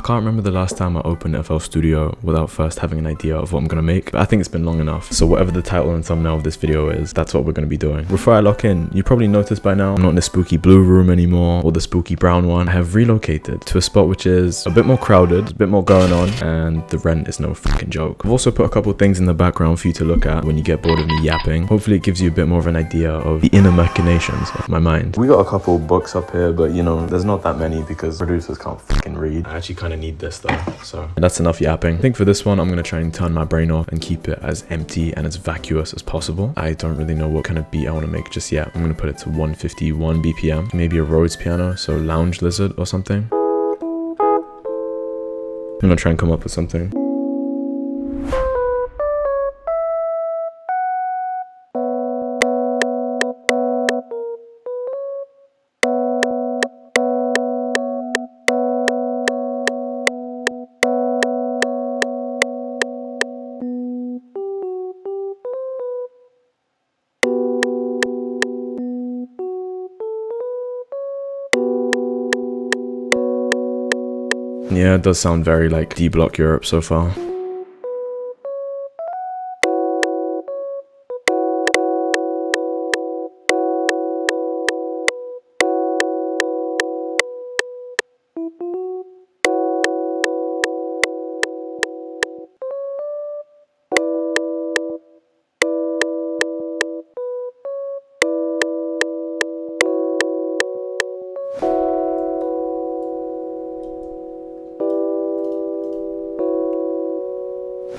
can't remember the last time I opened FL Studio without first having an idea of what I'm gonna make, but I think it's been long enough. So whatever the title and thumbnail of this video is, that's what we're gonna be doing. Before I lock in, you probably noticed by now, I'm not in the spooky blue room anymore, or the spooky brown one. I have relocated to a spot which is a bit more crowded, a bit more going on, and the rent is no fucking joke. I've also put a couple things in the background for you to look at when you get bored of me yapping. Hopefully it gives you a bit more of an idea of the inner machinations of my mind. We got a couple books up here, but you know, there's not that many because producers can't fucking read. I actually kind of need this though, so that's enough yapping. I think for this one, I'm gonna try and turn my brain off and keep it as empty and as vacuous as possible. I don't really know what kind of beat I want to make just yet. I'm gonna put it to 151 BPM, maybe a Rhodes piano, so Lounge Lizard or something. I'm gonna try and come up with something. Yeah, it does sound very like D-Block Europe so far.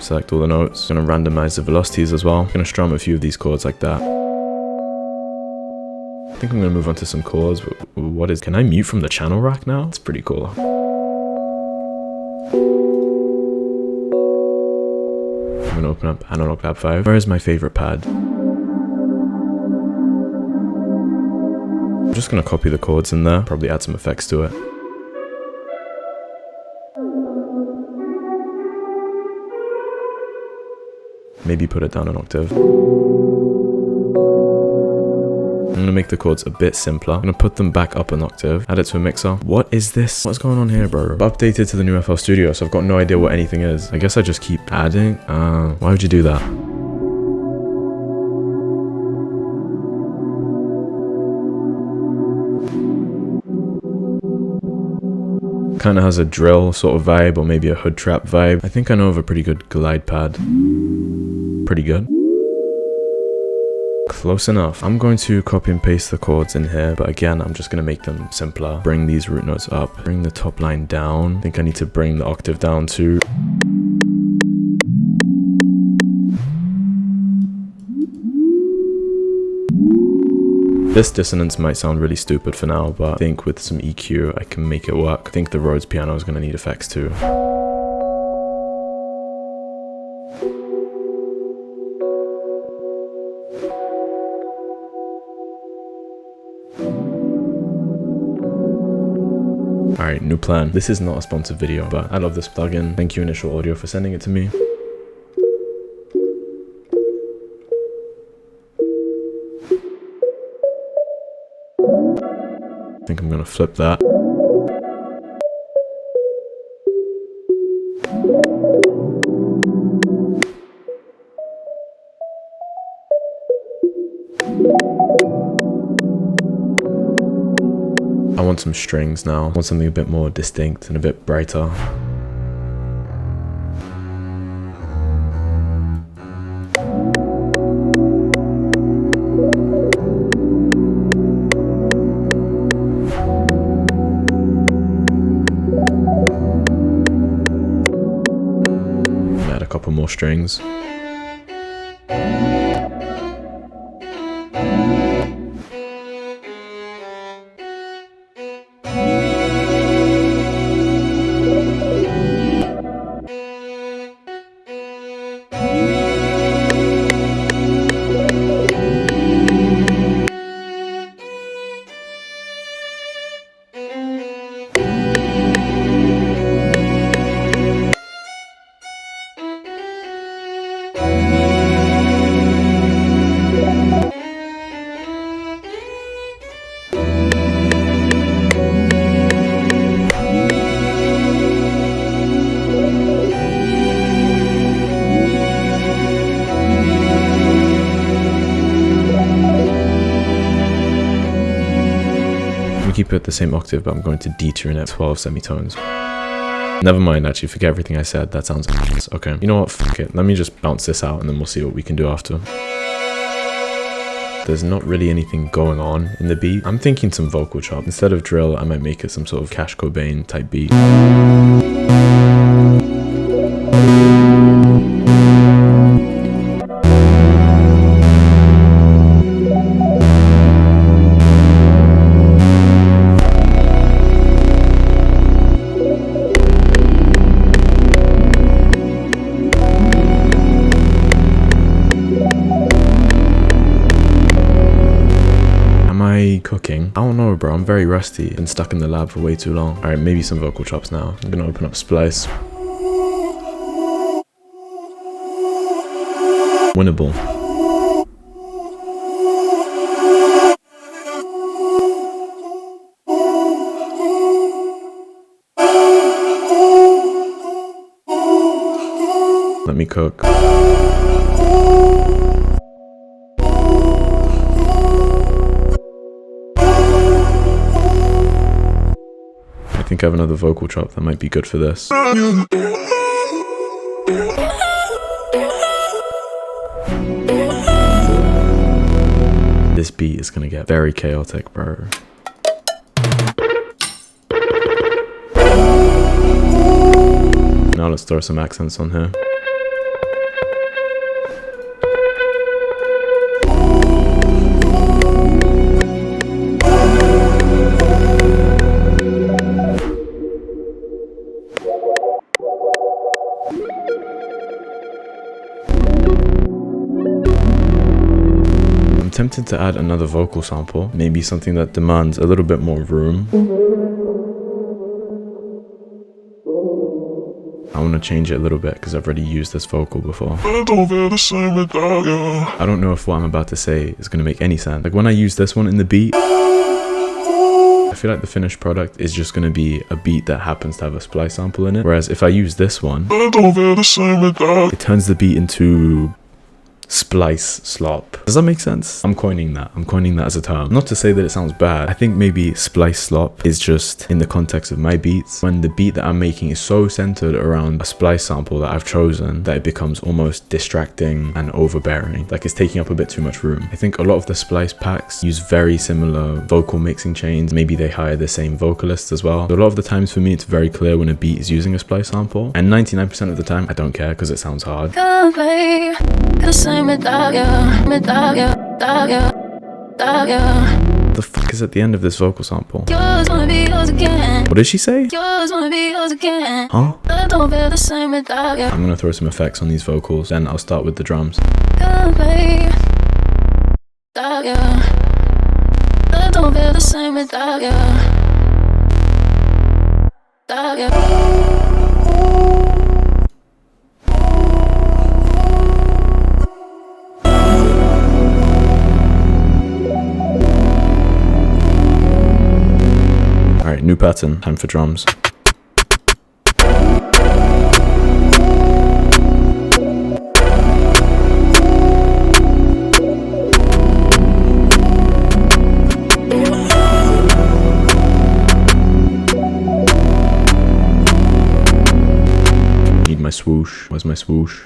Select all the notes. Gonna randomize the velocities as well. Gonna strum a few of these chords like that. I think I'm gonna move on to some chords. What is? Can I mute from the channel rack now? It's pretty cool. I'm gonna open up Analog Lab 5. Where is my favorite pad? I'm just gonna copy the chords in there. Probably add some effects to it. Maybe put it down an octave. I'm gonna make the chords a bit simpler. I'm gonna put them back up an octave, add it to a mixer. What is this? What's going on here, bro? I've updated to the new FL Studio, so I've got no idea what anything is. I guess I just keep adding. Why would you do that? Kind of has a drill sort of vibe, or maybe a HoodTrap vibe. I think I know of a pretty good glide pad. Pretty good. Close enough. I'm going to copy and paste the chords in here, but again, I'm just going to make them simpler. Bring these root notes up, bring the top line down. I think I need to bring the octave down too. This dissonance might sound really stupid for now, but I think with some EQ, I can make it work. I think the Rhodes piano is going to need effects too. Alright, new plan. This is not a sponsored video, but I love this plugin. Thank you Initial Audio for sending it to me. I think I'm gonna flip that. I want some strings now. I want something a bit more distinct and a bit brighter. Add a couple more strings. it the same octave, but I'm going to detune it 12 semitones. Never mind, actually, forget everything I said. That sounds okay. You know what? Fuck it. Let me just bounce this out and then we'll see what we can do after. There's not really anything going on in the beat. I'm thinking some vocal chop. Instead of drill, I might make it some sort of Cash Cobain type beat. Cooking. I don't know, bro. I'm very rusty. Been stuck in the lab for way too long. Alright, maybe some vocal chops now. I'm gonna open up Splice. Winnable. Let me cook. I think I have another vocal chop that might be good for this. This beat is gonna get very chaotic, bro. Now let's throw some accents on here. Tempted to add another vocal sample, maybe something that demands a little bit more room. I want to change it a little bit because I've already used this vocal before. I don't know if what I'm about to say is going to make any sense. Like when I use this one in the beat, I feel like the finished product is just going to be a beat that happens to have a splice sample in it. Whereas if I use this one, it turns the beat into splice slop. Does that make sense? I'm coining that. I'm coining that as a term. Not to say that it sounds bad. I think maybe splice slop is just in the context of my beats. When the beat that I'm making is so centered around a splice sample that I've chosen that it becomes almost distracting and overbearing. Like it's taking up a bit too much room. I think a lot of the splice packs use very similar vocal mixing chains. Maybe they hire the same vocalists as well. So a lot of the times for me, it's very clear when a beat is using a splice sample. And 99% of the time, I don't care because it sounds hard. The fuck is at the end of this vocal sample? What did she say? Huh? I'm gonna throw some effects on these vocals, then I'll start with the drums. Alright, new pattern, time for drums. Need my swoosh. Where's my swoosh?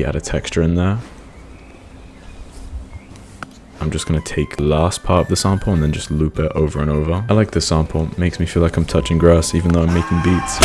Add a texture in there. I'm just gonna take the last part of the sample and then just loop it over and over. I like this sample. It makes me feel like I'm touching grass even though I'm making beats.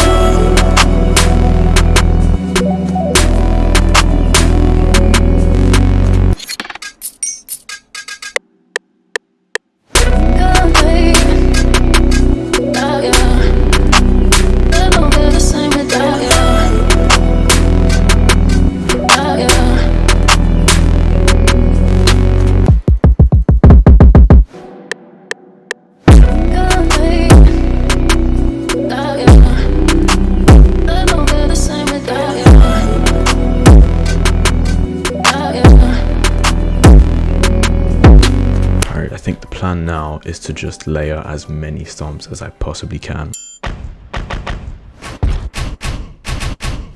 plan now is to just layer as many stomps as I possibly can.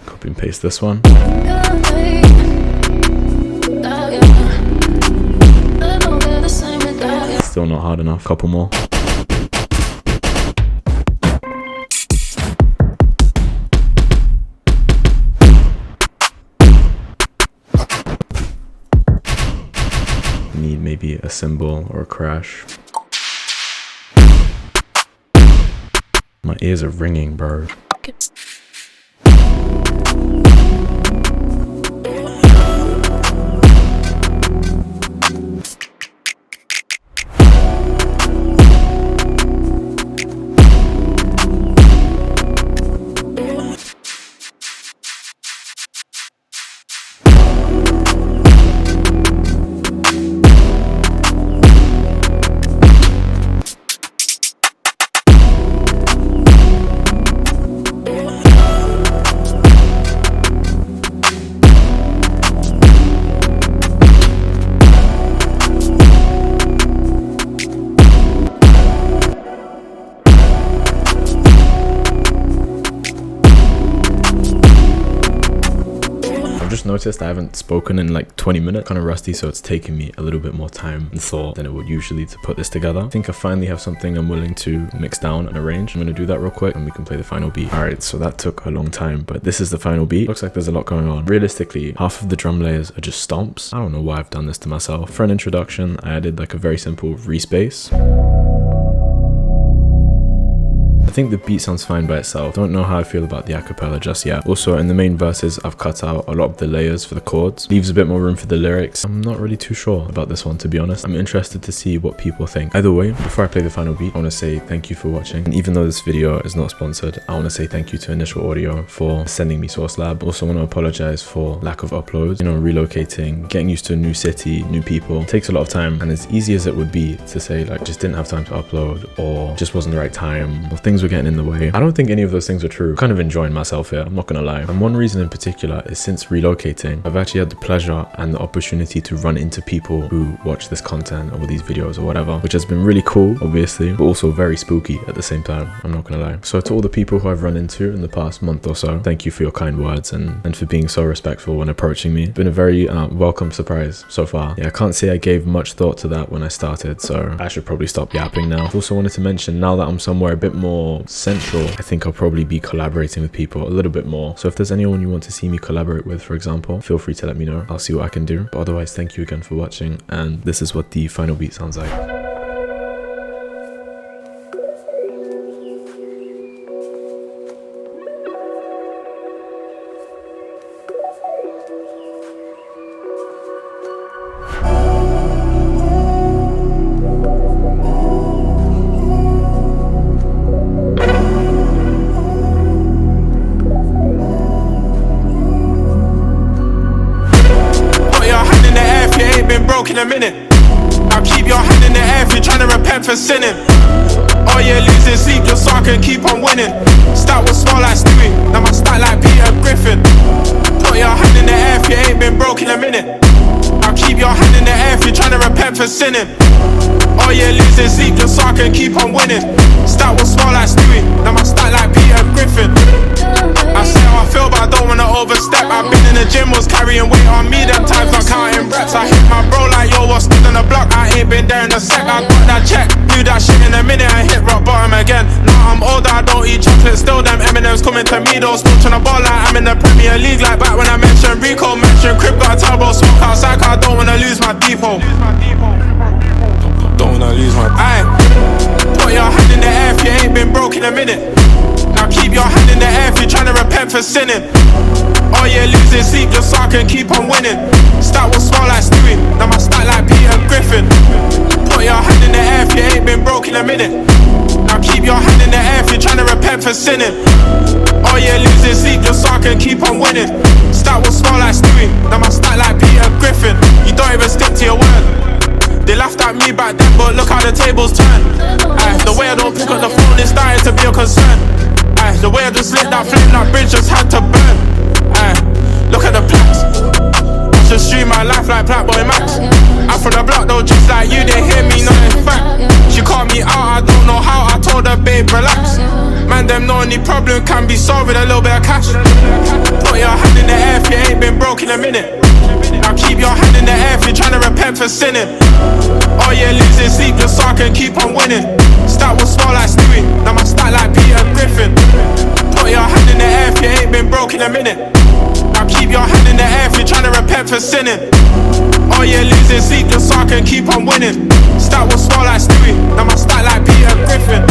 Copy and paste this one. Still not hard enough. Couple more. Need maybe a cymbal or a crash. My ears are ringing, bro. Noticed I haven't spoken in like 20 minutes, kind of rusty, so it's taken me a little bit more time and thought than it would usually to put this together. I think I finally have something I'm willing to mix down and arrange. I'm going to do that real quick and we can play the final beat. Alright, so that took a long time, but this is the final beat. Looks like there's a lot going on. Realistically, half of the drum layers are just stomps. I don't know why I've done this to myself. For an introduction, I added like a very simple respace. I think the beat sounds fine by itself. Don't know how I feel about the acapella just yet. Also, in the main verses, I've cut out a lot of the layers for the chords. Leaves a bit more room for the lyrics. I'm not really too sure about this one, to be honest. I'm interested to see what people think. Either way, before I play the final beat, I want to say thank you for watching. And even though this video is not sponsored, I want to say thank you to Initial Audio for sending me Source Lab. Also want to apologize for lack of uploads. You know, relocating, getting used to a new city, new people. It takes a lot of time, and as easy as it would be to say like just didn't have time to upload or just wasn't the right time or things were getting in the way, I don't think any of those things are true. I'm kind of enjoying myself here, I'm not gonna lie. And one reason in particular is since relocating, I've actually had the pleasure and the opportunity to run into people who watch this content or these videos or whatever, which has been really cool, obviously, but also very spooky at the same time, I'm not gonna lie. So to all the people who I've run into in the past month or so, thank you for your kind words and for being so respectful when approaching me. It's been a very welcome surprise so far. Yeah, I can't say I gave much thought to that when I started, so I should probably stop yapping now. I've also wanted to mention, now that I'm somewhere a bit more central, I think I'll probably be collaborating with people a little bit more. So if there's anyone you want to see me collaborate with, for example, feel free to let me know. I'll see what I can do. But otherwise, thank you again for watching, and this is what the final beat sounds like. In a minute, now keep your hand in the air if you're trying to repent for sinning. Oh yeah, losing sleep just so I can keep on winning. Start was small like Stewie, now my start like Peter Griffin. Put your hand in the air if you ain't been broke in a minute. Now keep your hand in the air if you're trying to repent for sinning. Oh yeah, losing sleep just so I can keep on winning. Start was small like Stewie, now my start like Peter Griffin. I say how I feel, but I don't wanna overstep. I've been in the gym, was carrying weight on me, them times not counting reps. I hit my bro like, yo, what's stood on the block? I ain't been there in a sec. I got that check, do that shit in a minute and hit rock bottom again. Now I'm older, I don't eat chocolate, still them M&M's coming to me though. Still tryna ball like I'm in the Premier League, like back when I mentioned Rico, mentioned Crib, got a tell bro, smoke outside, cause I don't wanna lose my depot. Don't wanna lose my aye. Put your hand in the air if you ain't been broke in a minute. Now keep your hand in the air if you're trying to repent for sinning. Oh yeah, losing sleep just so I can keep on winning. Start was small like Stewie, now my start like Peter Griffin. Put your hand in the air if you ain't been broke in a minute. Now keep your hand in the air if you're trying to repent for sinning. Oh yeah, losing sleep just so I can keep on winning. Start was small like Stewie, now my start like Peter Griffin. You don't even stick to your word. They laughed at me back then, but look how the tables turn. The way I don't pick up the phone is starting to be a concern. The way I just lit that flame, that bridge just had to burn. Look at the plaques. I should stream my life like Black Boy Max. I'm from the block though, just like you, they hear me, not in fact. She called me out, I don't know how, I told her, babe, relax. Man, them know any problem can be solved with a little bit of cash. Put your hand in the air if you ain't been broke in a minute. Now keep your hand in the air if you're trying to repent for sinning. Oh yeah, losing sleep just so I can keep on winning. Start was small like Stewie, now my start like Peter Griffin. Put your hand in the air if you ain't been broke in a minute. Now keep your hand in the air if you're trying to repent for sinning. Oh yeah, losing sleep just so I can keep on winning. Start was small like Stewie, now my start like Peter Griffin.